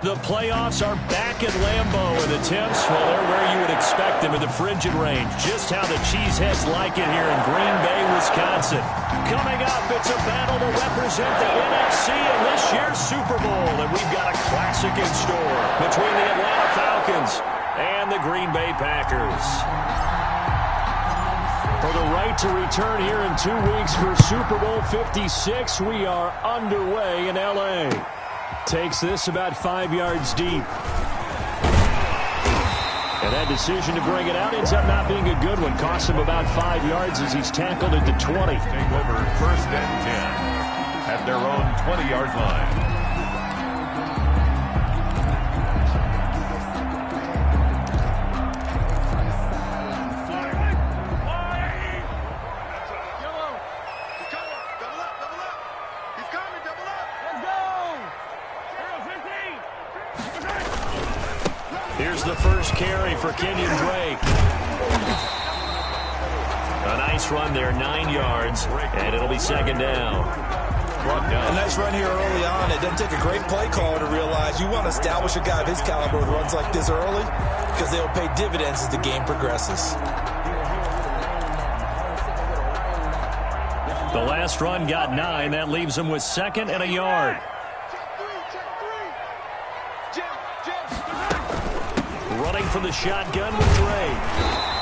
The playoffs are back at Lambeau, and the temps, well, they're where you would expect them in the frigid range. Just how the Cheeseheads like it here in Green Bay, Wisconsin. Coming up, it's a battle to represent the NFC in this year's Super Bowl, and we've got a classic in store between the Atlanta Falcons and the Green Bay Packers. For the right to return here in 2 weeks for Super Bowl 56, we are underway in L.A. Takes this about 5 yards deep. And that decision to bring it out ends up not being a good one. Costs him about 5 yards as he's tackled at the 20. Take over 1st and 10 at their own 20-yard line. Here's the first carry for Kenyon Drake. A nice run there, 9 yards, and it'll be 2nd down. A nice run here early on. It doesn't take a great play caller to realize you want to establish a guy of his caliber with runs like this early because they'll pay dividends as the game progresses. The last run got 9. That leaves him with 2nd and a yard. Running from the shotgun with Drake.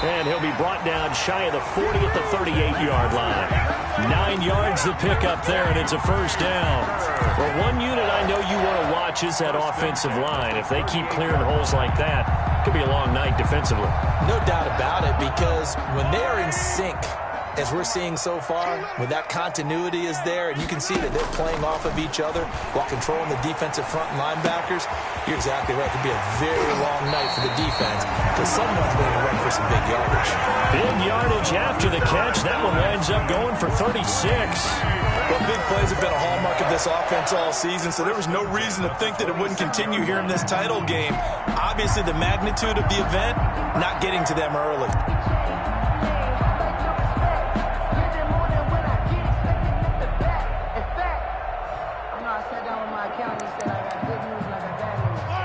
And he'll be brought down shy of the 40 at the 38-yard line. 9 yards to pick up there, and it's a 1st down. Well, one unit I know you want to watch is that offensive line. If they keep clearing holes like that, it could be a long night defensively. No doubt about it, because when they are in sync, as we're seeing so far, when that continuity is there and you can see that they're playing off of each other while controlling the defensive front linebackers, you're exactly right. It could be a very long night for the defense because someone's going to run for some big yardage. Big yardage after the catch. That one winds up going for 36. Well, big plays have been a hallmark of this offense all season, so there was no reason to think that it wouldn't continue here in this title game. Obviously, the magnitude of the event not getting to them early.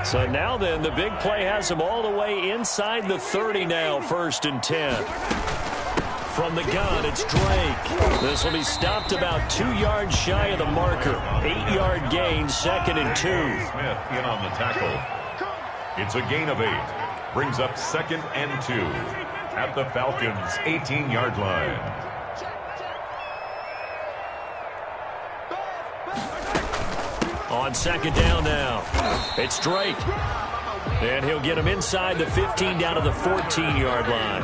So now then, the big play has him all the way inside the 30 now, 1st and 10. From the gun, it's Drake. This will be stopped about 2 yards shy of the marker. 8-yard gain, 2nd and 2. Smith in on the tackle. It's a gain of 8. Brings up 2nd and 2 at the Falcons' 18-yard line. On 2nd down now, it's Drake. And he'll get him inside the 15 down to the 14-yard line.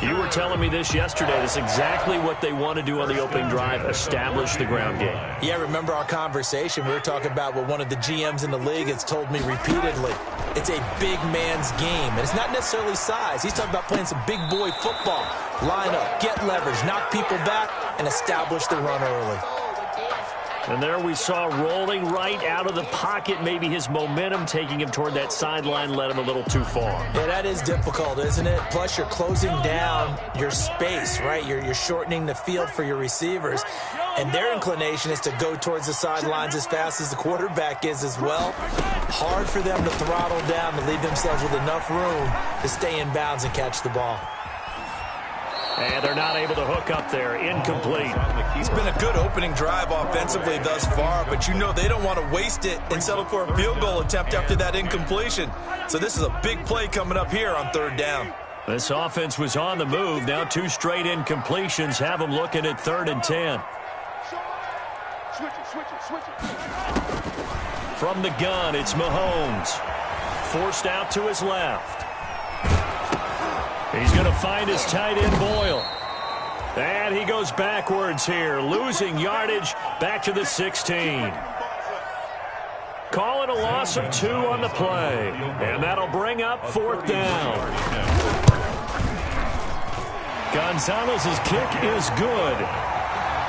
You were telling me this yesterday. This is exactly what they want to do on the opening drive, establish the ground game. Yeah, remember our conversation. We were talking about what one of the GMs in the league has told me repeatedly. It's a big man's game, and it's not necessarily size. He's talking about playing some big boy football. Line up, get leverage, knock people back, and establish the run early. And there we saw rolling right out of the pocket. Maybe his momentum taking him toward that sideline led him a little too far. Yeah, that is difficult, isn't it? Plus, you're closing down your space, right? You're shortening the field for your receivers. And their inclination is to go towards the sidelines as fast as the quarterback is as well. Hard for them to throttle down to leave themselves with enough room to stay in bounds and catch the ball. And they're not able to hook up there. Incomplete. It's been a good opening drive offensively thus far, but you know they don't want to waste it and settle for a field goal attempt after that incompletion. So this is a big play coming up here on 3rd down. This offense was on the move. Now 2 straight incompletions have them looking at 3rd and 10. From the gun, it's Mahomes. Forced out to his left. He's going to find his tight end, Boyle. And he goes backwards here, losing yardage back to the 16. Call it a loss of 2 on the play. And that'll bring up 4th down. Gonzalez's kick is good.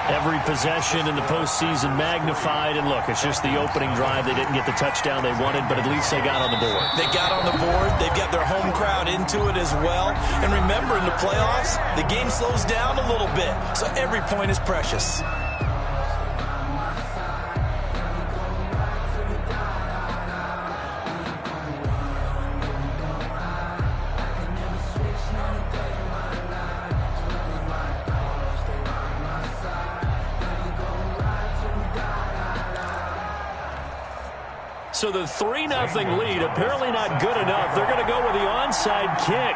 Every possession in the postseason magnified. And look, it's just the opening drive. They didn't get the touchdown they wanted, but at least they got on the board. They got on the board. They've got their home crowd into it as well. And remember, in the playoffs, the game slows down a little bit. So every point is precious. so the 3-0 lead, apparently not good enough. They're going to go with the onside kick.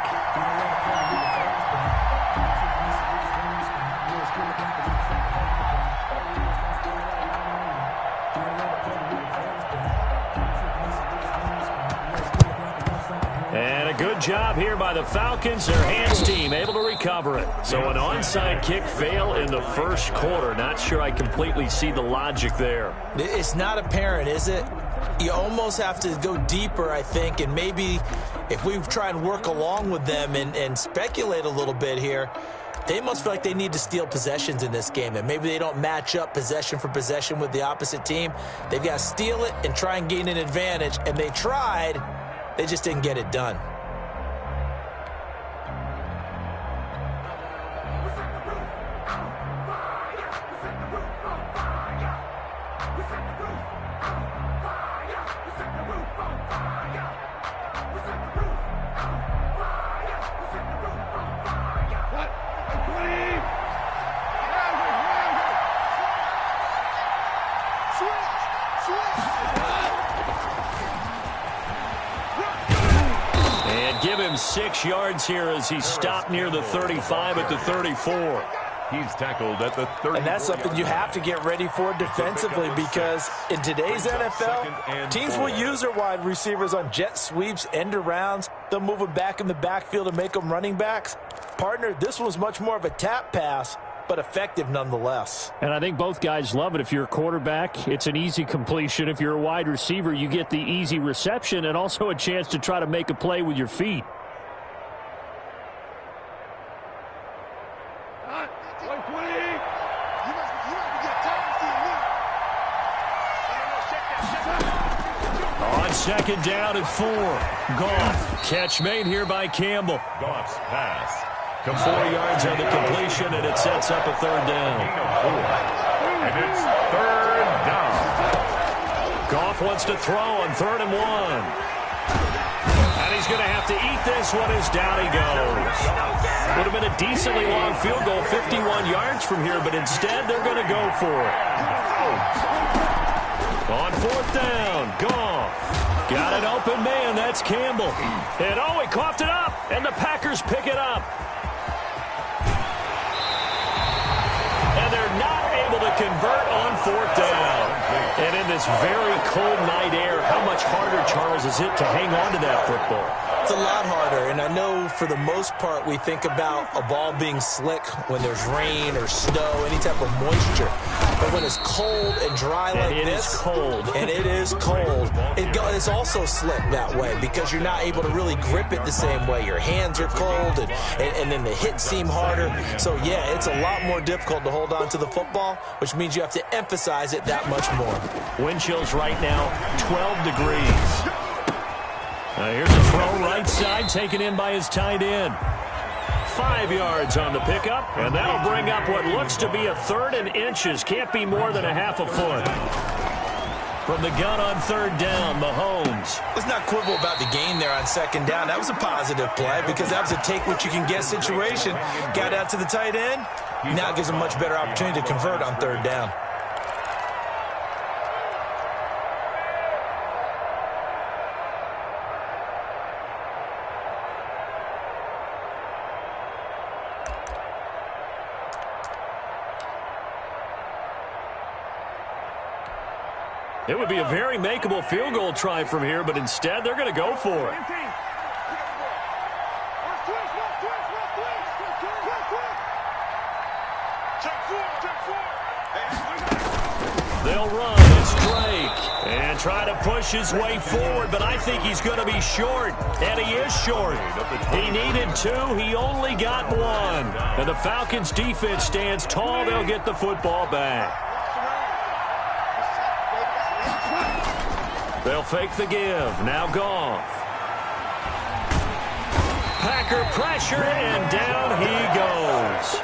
And a good job here by the Falcons. Their hands team able to recover it. So an onside kick fail in the first quarter. Not sure I completely see the logic there. It's not apparent, is it? You almost have to go deeper, I think, and maybe if we try and work along with them and speculate a little bit here, they must feel like they need to steal possessions in this game, and maybe they don't match up possession for possession with the opposite team. They've got to steal it and try and gain an advantage, and they tried. They just didn't get it done. Give him 6 yards here as he stopped near the 35 at the 34. He's tackled at the 30. And that's something you have to get ready for defensively, because in today's NFL, teams will use their wide receivers on jet sweeps, end arounds. They'll move them back in the backfield and make them running backs. Partner, this was much more of a tap pass, but effective nonetheless. And I think both guys love it. If you're a quarterback, it's an easy completion. If you're a wide receiver, you get the easy reception and also a chance to try to make a play with your feet. On second down and 4. Goff. Catch made here by Campbell. Goff's pass. 4 yards on the completion, and it sets up a 3rd down. And it's 3rd down. Goff wants to throw on 3rd and 1. And he's going to have to eat this one as down he goes. Would have been a decently long field goal, 51 yards from here, but instead they're going to go for it. On 4th down, Goff. Got an open man, that's Campbell. And oh, he coughed it up, and the Packers pick it up. And they're not able to convert on 4th down. And in this very cold night air, how much harder, Charles, is it to hang on to that football? It's a lot harder, and I know for the most part we think about a ball being slick when there's rain or snow, any type of moisture. But when it's cold and dry like this, and it is cold, it's also slick that way because you're not able to really grip it the same way. Your hands are cold, and then the hits seem harder. So, yeah, it's a lot more difficult to hold on to the football, which means you have to emphasize it that much more. Wind chills right now, 12 degrees. Here's a throw right side, taken in by his tight end. 5 yards on the pickup, and that'll bring up what looks to be a 3rd and inches. Can't be more than a half a foot. From the gun on 3rd down, Mahomes. Let's not quibble about the gain there on 2nd down. That was a positive play because that was a take-what-you-can-get situation. Got out to the tight end. Now it gives a much better opportunity to convert on 3rd down. It would be a very makeable field goal try from here, but instead they're going to go for it. They'll run. It's Drake. And try to push his way forward, but I think he's going to be short. And he is short. He needed 2. He only got 1. And the Falcons' defense stands tall. They'll get the football back. They'll fake the give. Now Goff. Packer pressure, and down he goes.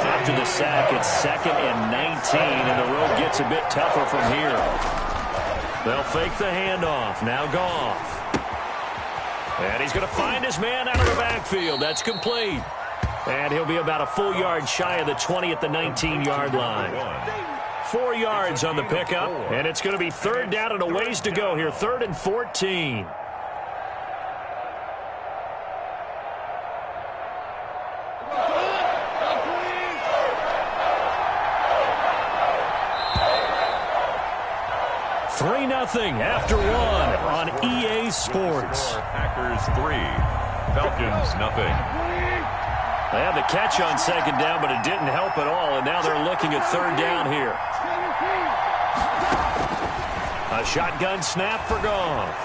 After the sack, it's 2nd and 19, and the road gets a bit tougher from here. They'll fake the handoff. Now Goff. And he's going to find his man out of the backfield. That's complete. And he'll be about a full yard shy of the 20 at the 19-yard line. 4 yards on the pickup, and it's going to be third down and a ways to go here. 3rd and 14. Nothing after 1 on EA Sports. Packers 3, Falcons nothing. They had the catch on 2nd down, but it didn't help at all, and now they're looking at 3rd down here. A shotgun snap for Goff.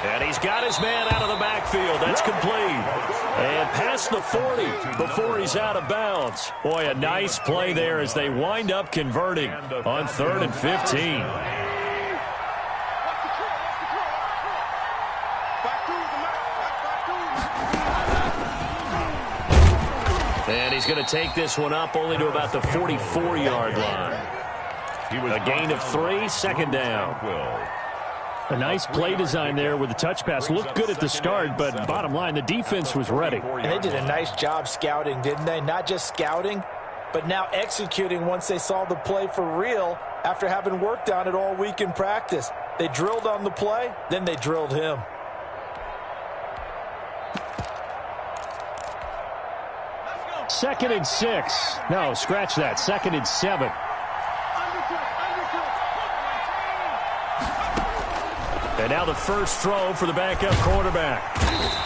And he's got his man out of the backfield. That's complete. And past the 40 before he's out of bounds. Boy, a nice play there as they wind up converting on 3rd and 15. And he's going to take this one up only to about the 44-yard line. A gain of 3, 2nd down. A nice play design there with the touch pass. Looked good at the start, but bottom line, the defense was ready. And they did a nice job scouting, didn't they? Not just scouting, but now executing once they saw the play for real after having worked on it all week in practice. They drilled on the play, then they drilled him. Second and 6. No, scratch that. 2nd and 7. And now the first throw for the backup quarterback.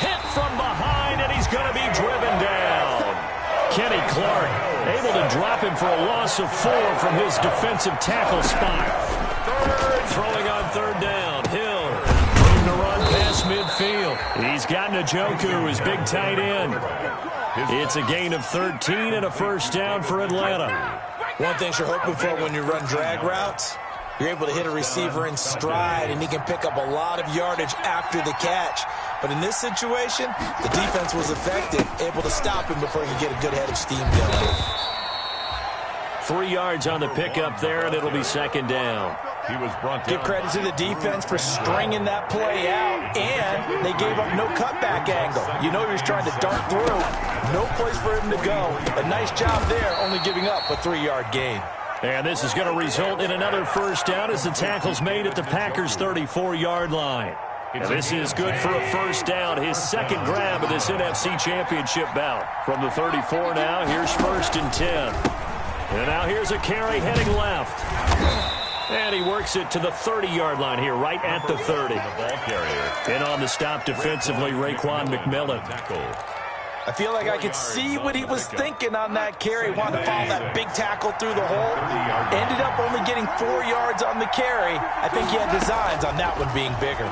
Hit from behind, and he's going to be driven down. Kenny Clark able to drop him for a loss of 4 from his defensive tackle spot. Throwing on 3rd down. Hill looking to run past midfield. He's got Njoku, his big tight end. It's a gain of 13 and a first down for Atlanta. One thing you're hoping for when you run drag routes, you're able to hit a receiver in stride, and he can pick up a lot of yardage after the catch. But in this situation, the defense was effective, able to stop him before he could get a good head of steam going. 3 yards on the pickup there, and it'll be 2nd down. He was brought down. Give credit to the defense for stringing that play out, and they gave up no cutback angle. You know he was trying to dart through. No place for him to go. A nice job there, only giving up a 3-yard gain. And this is going to result in another first down as the tackle's made at the Packers' 34-yard line. And this is good for a first down, his 2nd grab of this NFC Championship bout. From the 34 now, here's 1st and 10. And now here's a carry heading left. And he works it to the 30-yard line here, right at the 30. And on the stop defensively, Raekwon McMillan. I feel like I could see what he was thinking on that carry. Wanted to follow that big tackle through the hole. Ended up only getting 4 yards on the carry. I think he had designs on that one being bigger.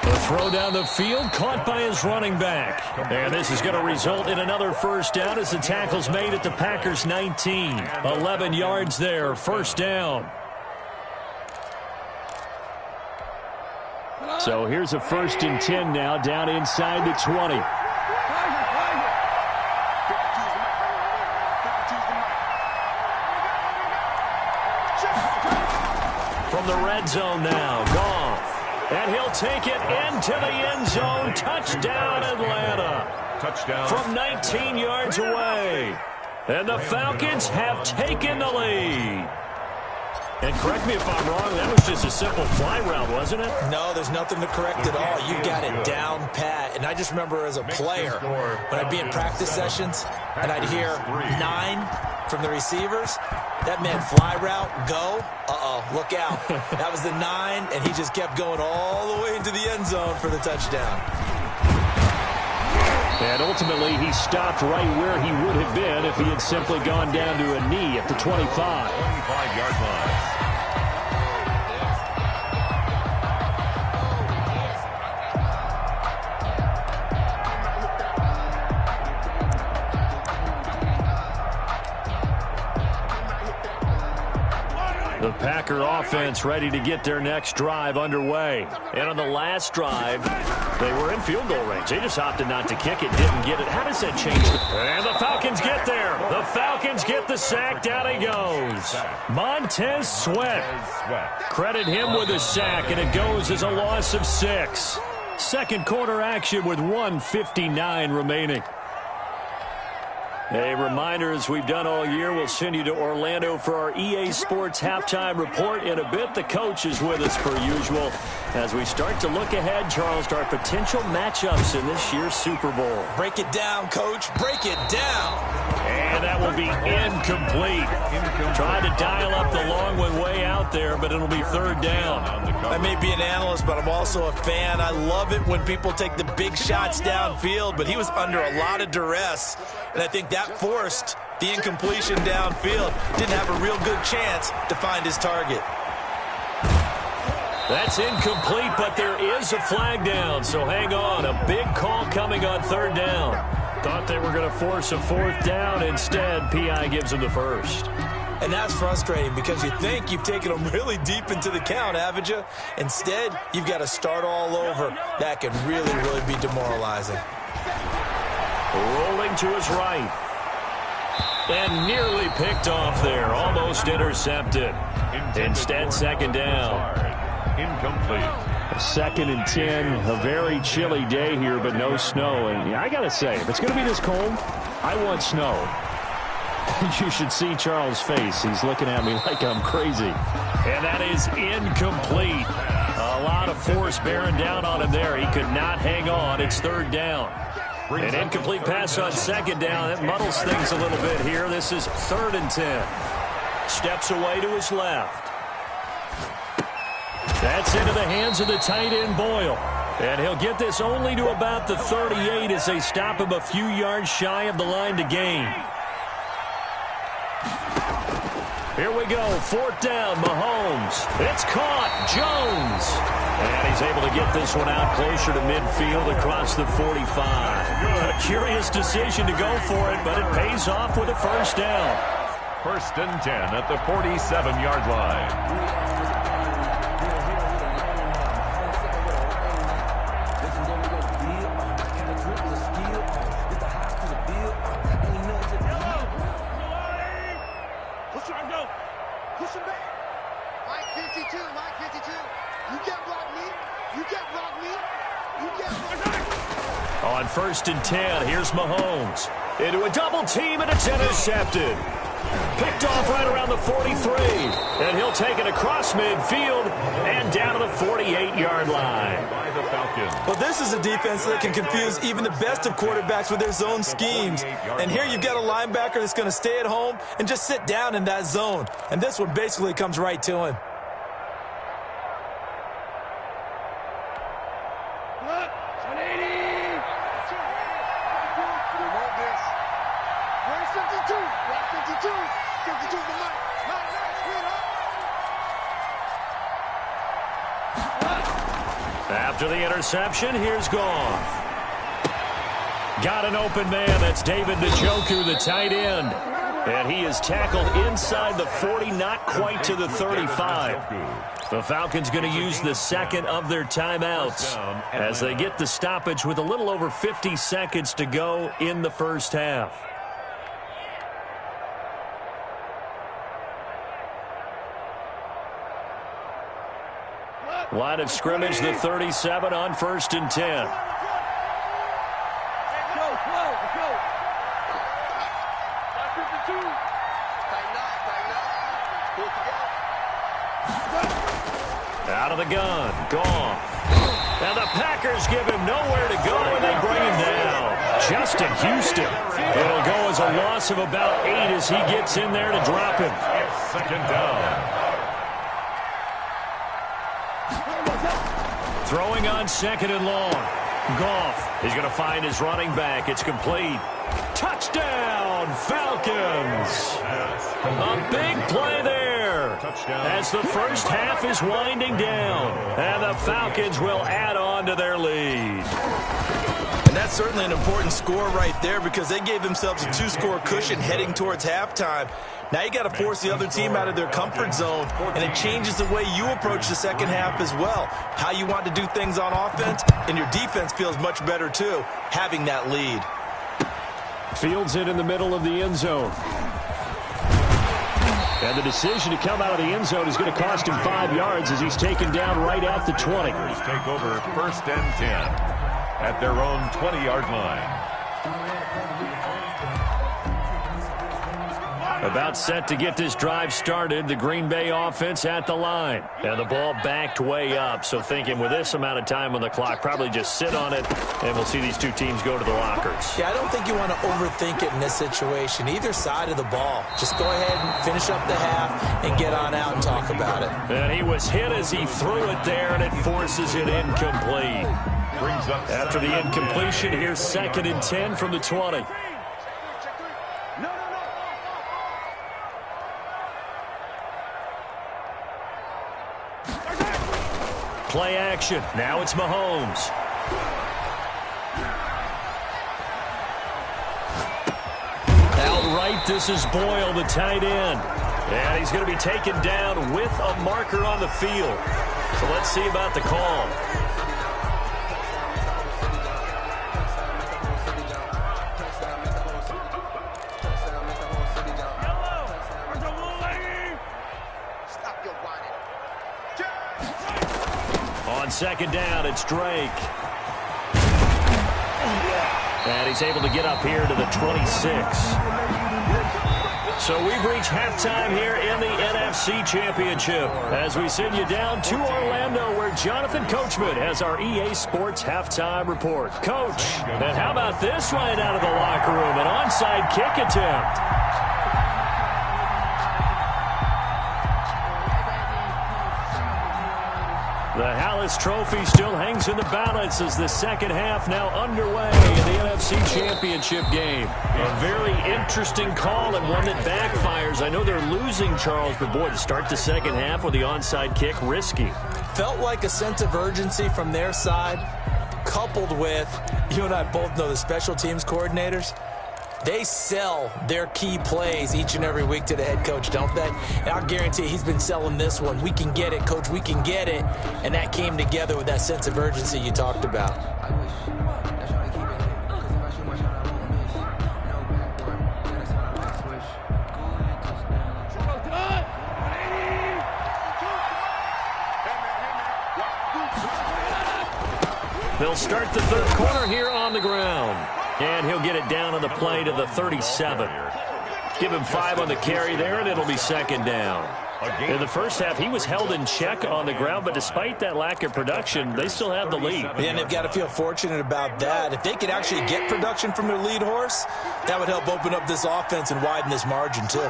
The throw down the field, caught by his running back. And this is going to result in another first down as the tackle's made at the Packers' 19. 11 yards there, first down. So here's a 1st and 10 now, down inside the 20. From the red zone now, Goff. And he'll take it into the end zone. Touchdown, Atlanta. Touchdown. From 19 yards away. And the Falcons have taken the lead. And correct me if I'm wrong, that was just a simple fly route, wasn't it? No, there's nothing to correct at all. You got it down pat. And I just remember as a player, when I'd be in practice sessions, and I'd hear 9 from the receivers, that meant fly route, go, look out. That was the 9, and he just kept going all the way into the end zone for the touchdown. And ultimately, he stopped right where he would have been if he had simply gone down to a knee at the 25. 25-yard line. The Packer offense ready to get their next drive underway. And on the last drive, they were in field goal range. They just opted not to kick it, didn't get it. How does that change? And the Falcons get there. The Falcons get the sack. Down he goes. Montez Sweat. Credit him with a sack, and it goes as a loss of 6. Second quarter action with 1:59 remaining. A reminder, as we've done all year, we'll send you to Orlando for our EA Sports halftime report. In a bit, the coach is with us per usual as we start to look ahead, Charles, to our potential matchups in this year's Super Bowl. Break it down, Coach. Break it down. And that will be incomplete. Trying to dial up the long one way out there, but it'll be third down. I may be an analyst, but I'm also a fan. I love it when people take the big shots downfield, but he was under a lot of duress, and I think that forced the incompletion downfield. Didn't have a real good chance to find his target. That's incomplete, but there is a flag down, so hang on. A big call coming on third down. Thought they were going to force a fourth down. Instead, P.I. gives them the first. And that's frustrating because you think you've taken them really deep into the count, haven't you? Instead, you've got to start all over. That can really, really be demoralizing. Rolling to his right. And nearly picked off there. Almost intercepted. Instead, second down. Incomplete. 2nd and 10. A very chilly day here, but no snow. And I got to say, if it's going to be this cold, I want snow. You should see Charles' face. He's looking at me like I'm crazy. And that is incomplete. A lot of force bearing down on him there. He could not hang on. It's third down. An incomplete pass on second down. That muddles things a little bit here. This is 3rd and 10. Steps away to his left. That's into the hands of the tight end, Boyle. And he'll get this only to about the 38 as they stop him a few yards shy of the line to gain. Here we go. 4th down, Mahomes. It's caught. Jones. And he's able to get this one out closer to midfield across the 45. A curious decision to go for it, but it pays off with a first down. 1st and 10 at the 47-yard line. On 1st and 10, here's Mahomes. Into a double team, and it's intercepted. Picked off right around the 43. And he'll take it across midfield and down to the 48-yard line. By the Falcons. Well, this is a defense that can confuse even the best of quarterbacks with their zone schemes. And here you've got a linebacker that's going to stay at home and just sit down in that zone. And this one basically comes right to him. After the interception, here's Goff. Got an open man. That's David Njoku, the tight end. And he is tackled inside the 40, not quite to the 35. The Falcons going to use the second of their timeouts as they get the stoppage with a little over 50 seconds to go in the first half. Line of scrimmage, the 37 on 1st and 10. Out of the gun, Goff. And the Packers give him nowhere to go, and they bring him down. Justin Houston. It'll go as a loss of about 8 as he gets in there to drop him. It's 2nd down. Throwing on 2nd and long. Goff is going to find his running back. It's complete. Touchdown, Falcons. A big play there. As the first half is winding down. And the Falcons will add on to their lead. And that's certainly an important score right there because they gave themselves a 2-score cushion heading towards halftime. Now you got to force the other team out of their comfort zone, and it changes the way you approach the second half as well. How you want to do things on offense, and your defense feels much better too, having that lead. Fields it in the middle of the end zone. And the decision to come out of the end zone is going to cost him 5 yards as he's taken down right at the 20. Take over 1st and 10 at their own 20-yard line. About set to get this drive started. The Green Bay offense at the line. And the ball backed way up. So thinking with this amount of time on the clock, probably just sit on it, and we'll see these two teams go to the lockers. Yeah, I don't think you want to overthink it in this situation. Either side of the ball. Just go ahead and finish up the half and get on out and talk about it. And he was hit as he threw it there, and it forces it incomplete. After the incompletion, here's 2nd and 10 from the 20. Play action. Now it's Mahomes. Outright, this is Boyle, the tight end. And he's going to be taken down with a marker on the field. So let's see about the call. On 2nd down, it's Drake. And he's able to get up here to the 26. So we've reached halftime here in the NFC Championship as we send you down to Orlando where Jonathan Coachman has our EA Sports halftime report. Coach, and how about this right out of the locker room? An onside kick attempt. The Hallis Trophy still hangs in the balance as the second half now underway in the NFC Championship game. A very interesting call and one that backfires. I know they're losing, Charles, but boy, to start the second half with the onside kick, risky. Felt like a sense of urgency from their side, coupled with, you and I both know the special teams coordinators. They sell their key plays each and every week to the head coach, don't they? And I'll guarantee he's been selling this one. We can get it, coach, we can get it. And that came together with that sense of urgency you talked about. They'll start the third quarter here on the ground. And he'll get it down on the play to the 37. Give him 5 on the carry there, and it'll be 2nd down. In the first half, he was held in check on the ground, but despite that lack of production, they still have the lead. And they've got to feel fortunate about that. If they could actually get production from their lead horse, that would help open up this offense and widen this margin, too.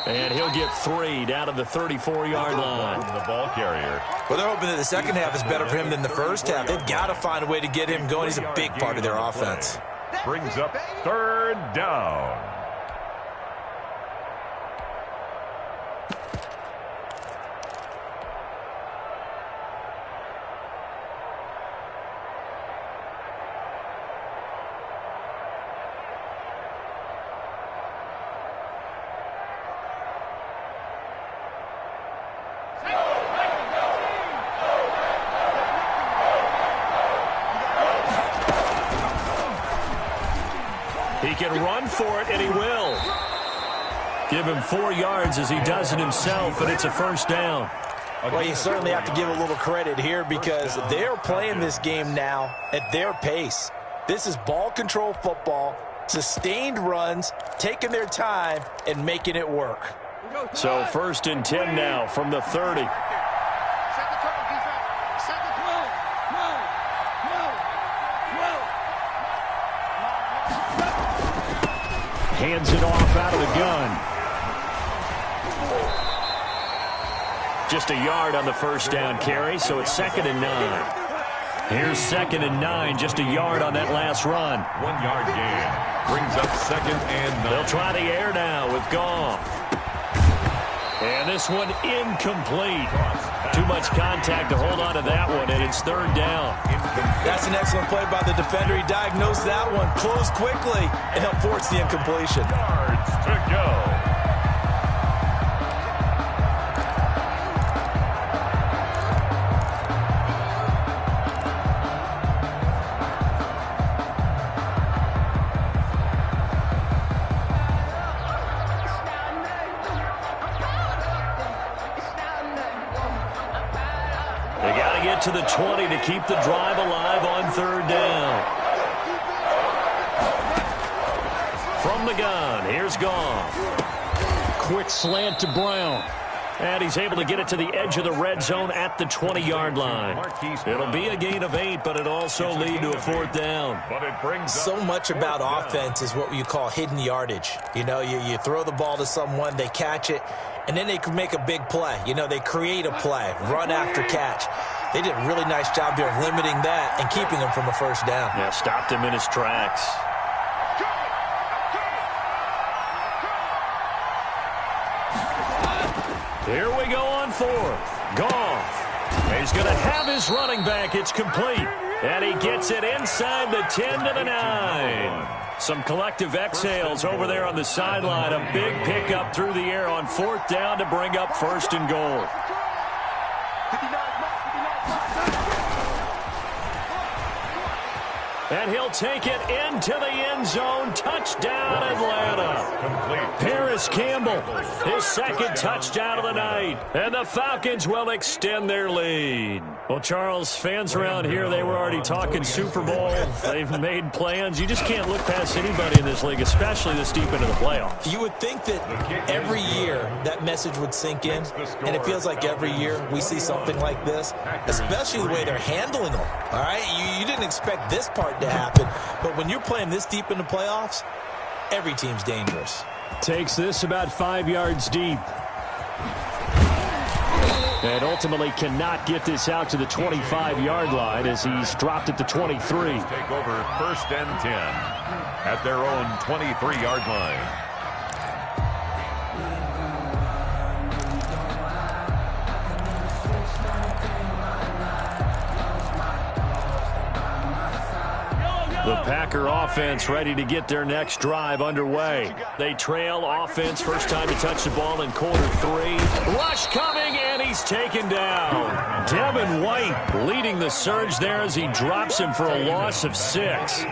And he'll get 3 down to the 34-yard line. The ball carrier. Well, they're hoping that the second half is better for him than the first half. They've got to find a way to get him going. He's a big part of their offense. Brings up 3rd down. He can run for it, and he will. Give him 4 yards as he does it himself, and it's a 1st down. Well, you certainly have to give a little credit here because they're playing this game now at their pace. This is ball control football, sustained runs, taking their time, and making it work. So 1st and 10 now from the 30. Hands it off out of the gun. Just a yard on the 1st down carry, so it's 2nd and 9. Here's 2nd and 9, just a yard on that last run. 1 yard gain. Brings up 2nd and 9. They'll try the air now with Goff. And this one incomplete. Too much contact to hold on to that one, and it's 3rd down. That's an excellent play by the defender. He diagnosed that one, closed quickly, and helped force the incompletion. Yards to go. 20 to keep the drive alive on third down. From the gun, here's Goff. Quick slant to Brown. And he's able to get it to the edge of the red zone at the 20-yard line. It'll be a gain of 8, but it also lead to a fourth down. So much about offense is what you call hidden yardage. You know, you throw the ball to someone, they catch it, and then they can make a big play. You know, they create a play, run after catch. They did a really nice job here of limiting that and keeping him from a first down. Yeah, stopped him in his tracks. Here we go on fourth. Goff. He's going to have his running back. It's complete. And he gets it inside the 10 to the 9. Some collective exhales over there on the sideline. A big pickup through the air on fourth down to bring up first and goal. And he'll take it into the end zone. Touchdown, Atlanta. Paris Campbell, his second touchdown of the night. And the Falcons will extend their lead. Well, Charles, fans around here, they were already talking Super Bowl. They've made plans. You just can't look past anybody in this league, especially this deep into the playoffs. You would think that every year that message would sink in, and it feels like every year we see something like this, especially the way they're handling them. All right, you didn't expect this part to happen, but when you're playing this deep in the playoffs, every team's dangerous. Takes this about 5 yards deep. And ultimately cannot get this out to the 25-yard line as he's dropped at the 23. Take over first and 10 at their own 23-yard line. The Packer offense ready to get their next drive underway. They trail offense, first time to touch the ball in quarter 3. Rush coming, and he's taken down. Devin White leading the surge there as he drops him for a loss of 6.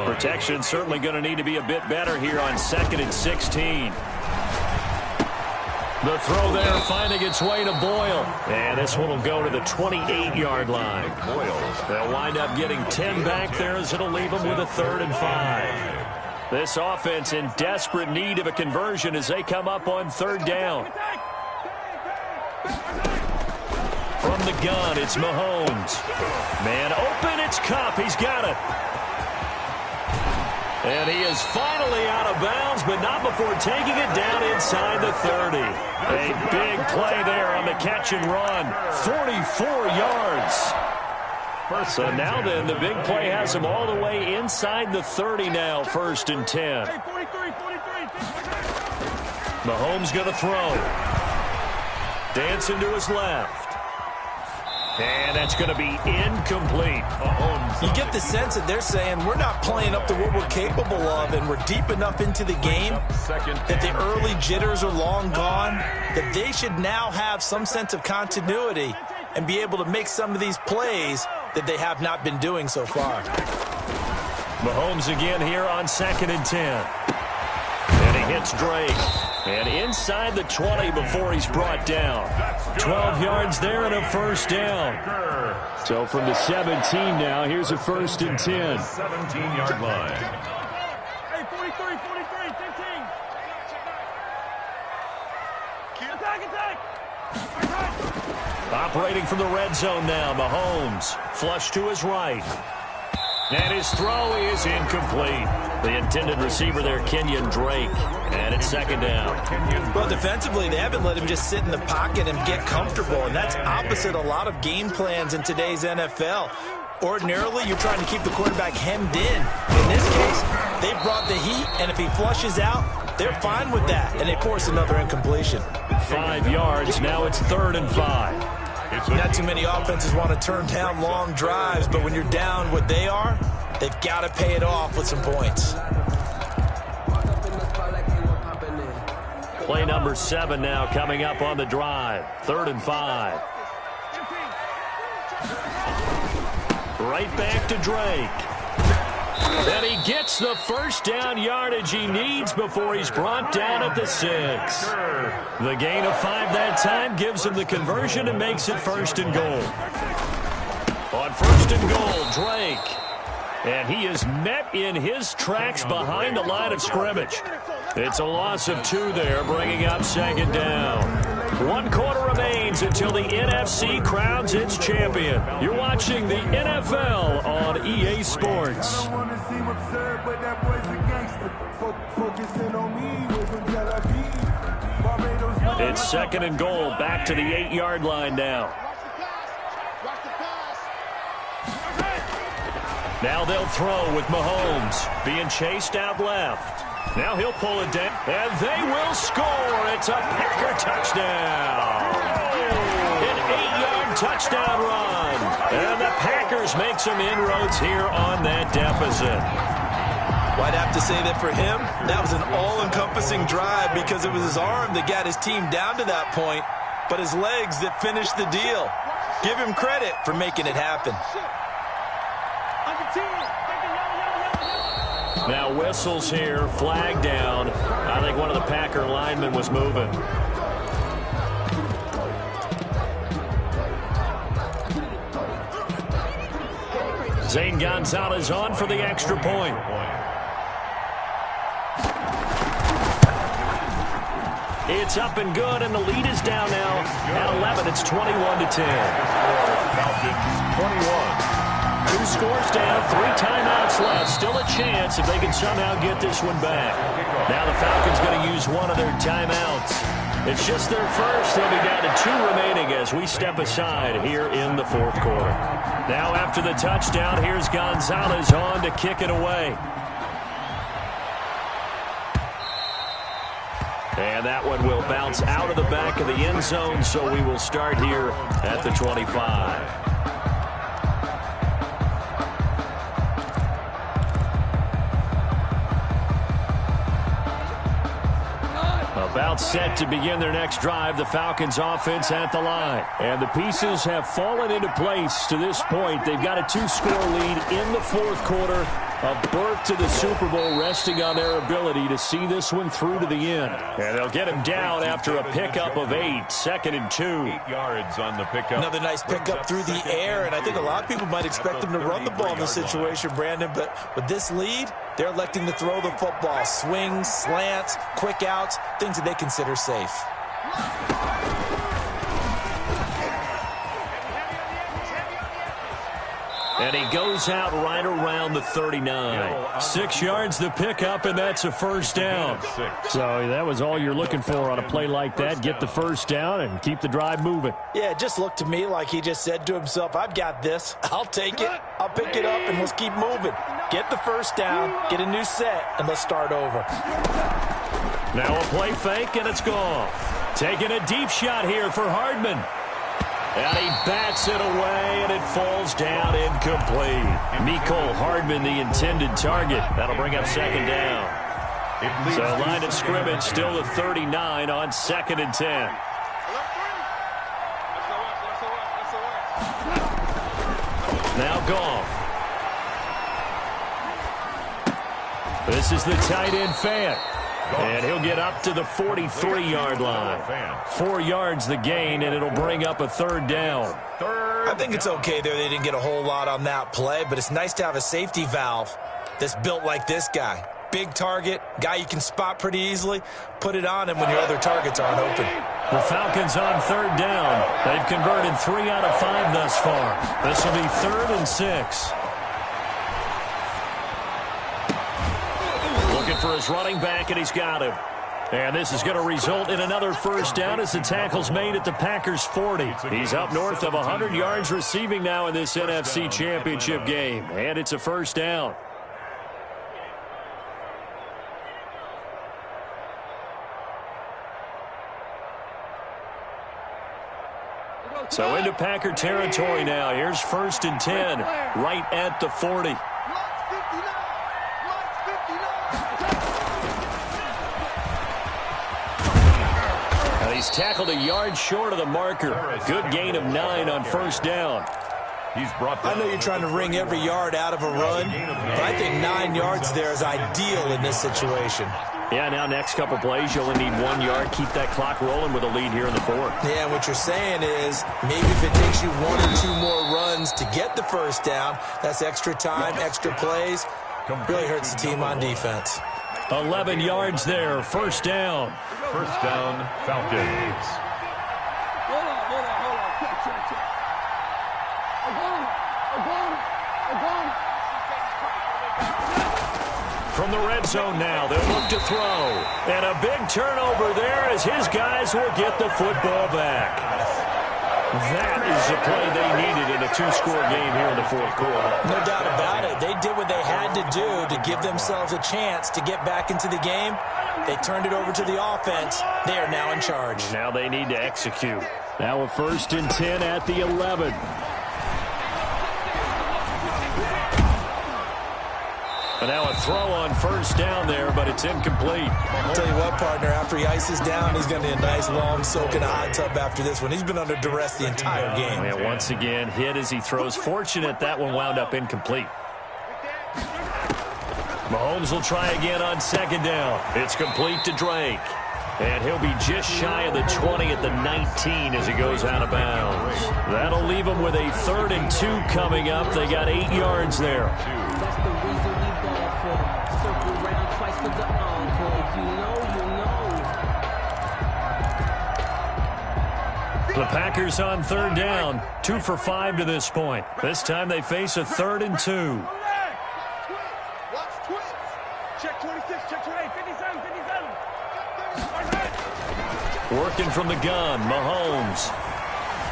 Protection certainly going to need to be a bit better here on 2nd and 16. The throw there finding its way to Boyle. And this one will go to the 28-yard line. They'll wind up getting 10 back there as it'll leave them with a 3rd and 5. This offense in desperate need of a conversion as they come up on 3rd down. From the gun, it's Mahomes. Man open, it's Kupp. He's got it. And he is finally out of bounds, but not before taking it down inside the 30. A big play there on the catch and run. 44 yards. So now then, the big play has him all the way inside the 30 now, 1st and 10. Mahomes going to throw. Dancing to his left. And that's going to be incomplete. You get the sense that they're saying we're not playing up to what we're capable of, and we're deep enough into the game that the early jitters are long gone, that they should now have some sense of continuity and be able to make some of these plays that they have not been doing so far. Mahomes again here on 2nd and 10. And he hits Drake. And inside the 20 before he's brought down. 12 yards there and a 1st down. So from the 17 now, here's a 1st and 10. 17-yard line. Hey, 43, 15. Attack. Operating from the red zone now, Mahomes. Flush to his right. And his throw is incomplete. The intended receiver there, Kenyon Drake. And it's 2nd down. Well, defensively, they haven't let him just sit in the pocket and get comfortable, and that's opposite a lot of game plans in today's NFL. Ordinarily, you're trying to keep the quarterback hemmed in. In this case, they brought the heat, and if he flushes out, they're fine with that, and they force another incompletion. 5 yards, now it's 3rd and 5. Not too many offenses want to turn down long drives, but when you're down what they are, they've got to pay it off with some points. Play number 7 now coming up on the drive. 3rd and 5. Right back to Drake. And he gets the 1st down yardage he needs before he's brought down at the 6. The gain of 5 that time gives him the conversion and makes it 1st and goal. On first and goal, Drake. And he is met in his tracks behind the line of scrimmage. It's a loss of 2 there, bringing up second down. 1 quarter remains until the NFC crowns its champion. You're watching the NFL on EA Sports. It's second and goal, back to the 8-yard line now. Now they'll throw with Mahomes being chased out left. Now he'll pull it down, and they will score. It's a Packer touchdown. An 8-yard touchdown run. And the Packers make some inroads here on that deficit. Well, I'd have to say that for him, that was an all-encompassing drive because it was his arm that got his team down to that point, but his legs that finished the deal. Give him credit for making it happen. Now whistles here, flag down. I think one of the Packer linemen was moving. Zane Gonzalez on for the extra point. It's up and good, and the lead is down now at 11. It's 21-10. Falcons 21. 2 scores down, 3 timeouts left. Still a chance if they can somehow get this one back. Now the Falcons going to use one of their timeouts. It's just their first. They'll be down to 2 remaining as we step aside here in the 4th quarter. Now after the touchdown, here's Gonzalez on to kick it away. And that one will bounce out of the back of the end zone, so we will start here at the 25. About set to begin their next drive, the Falcons offense at the line. And the pieces have fallen into place to this point. They've got a 2-score lead in the 4th quarter. A berth to the Super Bowl resting on their ability to see this one through to the end. And they'll get him down after a pickup of 8. 2nd and 2. 8 yards on the pickup. Another nice pickup through the air, and I think a lot of people might expect them to run the ball in this situation, Brandon. But with this lead, they're electing to throw the football. Swings, slants, quick outs, things that they consider safe. And he goes out right around the 39. 6 yards the pickup, and that's a first down. So that was all you're looking for on a play like that. Get the first down and keep the drive moving. Yeah, it just looked to me like he just said to himself, I've got this. I'll take it. I'll pick it up, and let's keep moving. Get the first down, get a new set, and let's start over. Now a play fake, and it's gone. Taking a deep shot here for Hardman. And he bats it away, and it falls down incomplete. Mecole Hardman, the intended target. That'll bring up second down. So line of scrimmage still the 39 on 2nd and 10. Now Goff. This is the tight end Fant. And he'll get up to the 43-yard line. 4 yards the gain, and it'll bring up a 3rd down. I think it's okay there. They didn't get a whole lot on that play, but it's nice to have a safety valve that's built like this guy. Big target, guy you can spot pretty easily. Put it on him when your other targets aren't open. The Falcons on 3rd down. They've converted 3 out of 5 thus far. This will be 3rd and 6. For his running back, and he's got him. And this is going to result in another first down as the tackle's made at the Packers' 40. He's up north of 100 yards receiving now in this NFC Championship game. And it's a first down. So into Packer territory now. Here's 1st and 10 right at the 40. He's tackled a yard short of the marker. Good gain of 9 on first down. I know you're trying to wring every yard out of a run, but I think 9 yards there is ideal in this situation. Yeah, now next couple plays, you only need 1 yard. Keep that clock rolling with a lead here in the fourth. Yeah, what you're saying is maybe if it takes you 1 or 2 more runs to get the first down, that's extra time, extra plays. Really hurts the team on defense. 11 yards there, first down. First down, Falcons. From the red zone now, they'll look to throw. And a big turnover there as his guys will get the football back. That is the play they needed in a 2-score game here in the fourth quarter. No doubt about it. They did what they had to do to give themselves a chance to get back into the game. They turned it over to the offense. They are now in charge. Now they need to execute. Now a 1st and 10 at the 11. And now a throw on first down there, but it's incomplete. I'll tell you what, partner, after he ices down, he's going to need a nice long soak in a hot tub after this one. He's been under duress the entire game. And once again, hit as he throws. Fortunate that one wound up incomplete. Mahomes will try again on 2nd down. It's complete to Drake. And he'll be just shy of the 20 at the 19 as he goes out of bounds. That'll leave him with a 3rd and 2 coming up. They got 8 yards there. That's the reason we ball for. Circle round twice for the encore. If you know, you know. The Packers on 3rd down. 2 for 5 to this point. This time they face a 3rd and 2. Check 26, check 28, 57, 57. Working from the gun, Mahomes.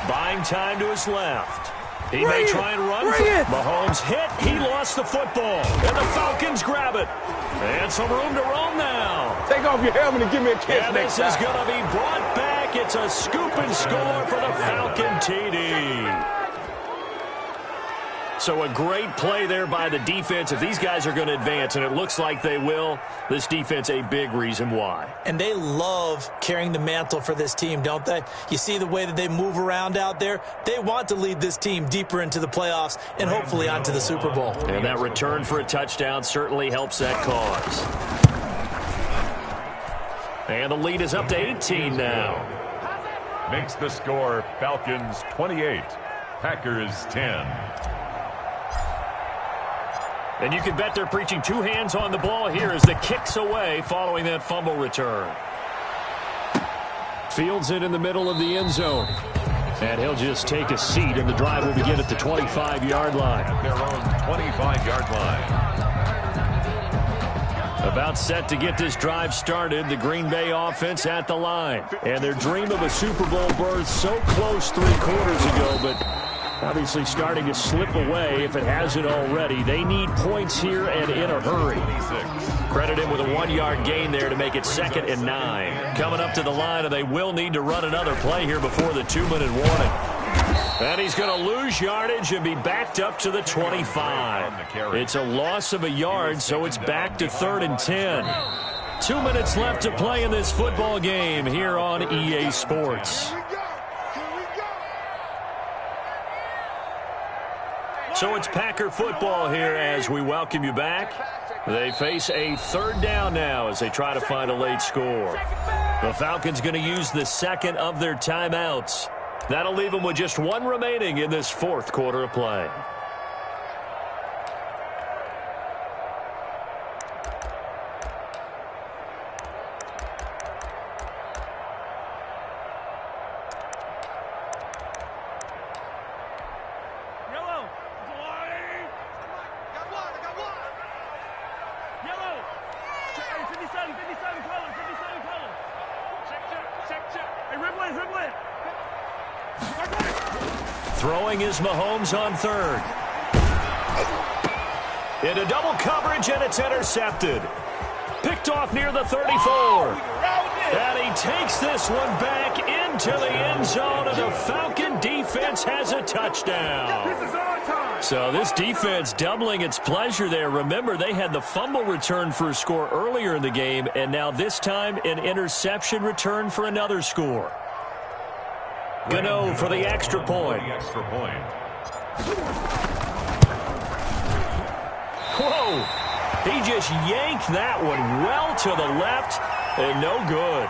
Buying time to his left. He may try and run. Mahomes hit. He lost the football. And the Falcons grab it. And some room to roam now. Take off your helmet and give me a kiss And next this is time. going to be brought back. It's a scoop and score for the Falcon TD. So a great play there by the defense. If these guys are going to advance, and it looks like they will, this defense a big reason why. And they love carrying the mantle for this team, don't they? You see the way that they move around out there? They want to lead this team deeper into the playoffs and hopefully onto the Super Bowl. And that return for a touchdown certainly helps that cause. And the lead is up to 18 now. Makes the score Falcons 28, Packers 10. And you can bet they're preaching 2 hands on the ball here as the kick's away following that fumble return. Fields it in the middle of the end zone. And he'll just take a seat, and the drive will begin at the 25-yard line. At their own 25-yard line. About set to get this drive started, the Green Bay offense at the line. And their dream of a Super Bowl berth so close 3 quarters ago, but obviously starting to slip away if it hasn't already. They need points here and in a hurry. Credit him with a 1-yard gain there to make it 2nd and 9. Coming up to the line, and they will need to run another play here before the 2-minute warning. And he's going to lose yardage and be backed up to the 25. It's a loss of a yard, so it's back to 3rd and 10. 2 minutes left to play in this football game here on EA Sports. So it's Packer football here as we welcome you back. They face a 3rd down now as they try to find a late score. The Falcons going to use the 2nd of their timeouts. That'll leave them with just 1 remaining in this 4th quarter of play. Throwing is Mahomes on 3rd. Into double coverage, and it's intercepted. Picked off near the 34. And he takes this one back into the end zone, and the Falcon defense has a touchdown. So this defense doubling its pleasure there. Remember, they had the fumble return for a score earlier in the game, and now this time an interception return for another score. Gano for the extra point. Whoa! He just yanked that one well to the left and no good.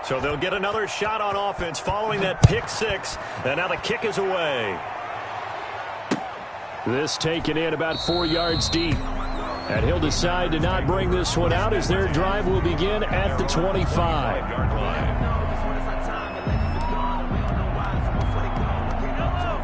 So they'll get another shot on offense following that pick six. And now the kick is away. This taken in about 4 yards deep. And he'll decide to not bring this one out as their drive will begin at the 25-yard line.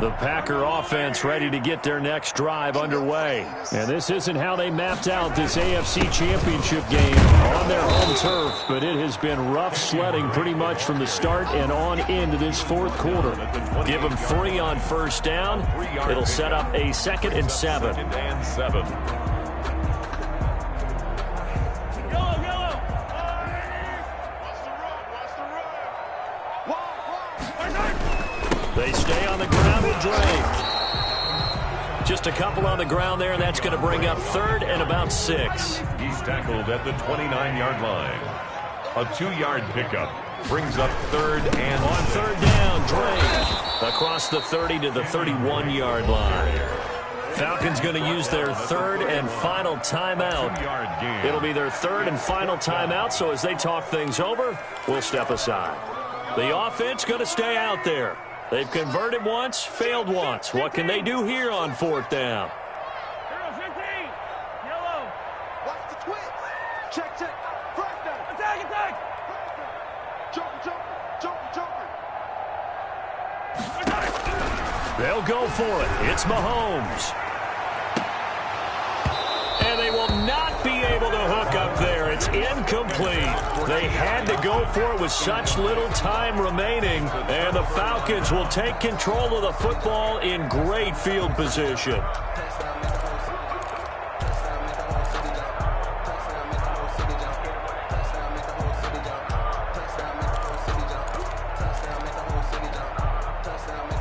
The Packer offense ready to get their next drive underway. And this isn't how they mapped out this AFC Championship game on their home turf, but it has been rough sledding pretty much from the start and on into this fourth quarter. Give them 3 on first down. It'll set up a 2nd and 7. They stay on the ground with Drake. Just a couple on the ground there, and that's going to bring up 3rd and about 6. He's tackled at the 29-yard line. A 2-yard pickup brings up 3rd and on 3rd down, Drake across the 30 to the 31-yard line. Falcons going to use their 3rd and final timeout. It'll be their 3rd and final timeout, so as they talk things over, we'll step aside. The offense going to stay out there. They've converted once, failed once. What can they do here on 4th down? Yellow. Watch the twitch. Check. First down. Attack. Joker. They'll go for it. It's Mahomes. And they will not be able to hook up there. It's incomplete. They had to go for it with such little time remaining. And the Falcons will take control of the football in great field position.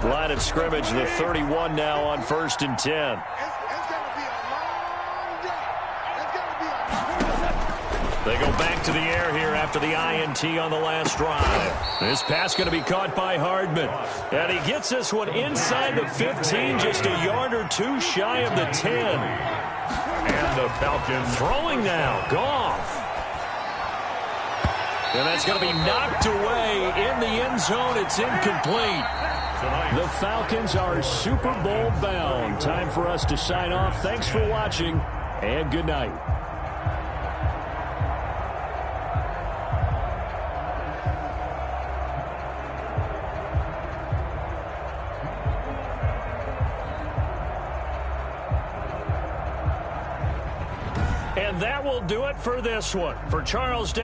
Line of scrimmage, the 31 now on 1st and 10. They go back to the air here after the INT on the last drive. This pass going to be caught by Hardman. And he gets this one inside the 15, just a yard or 2 shy of the 10. And the Falcons throwing now. Goff. And that's going to be knocked away in the end zone. It's incomplete. The Falcons are Super Bowl bound. Time for us to sign off. Thanks for watching, and good night. And that will do it for this one. For Charles Davis.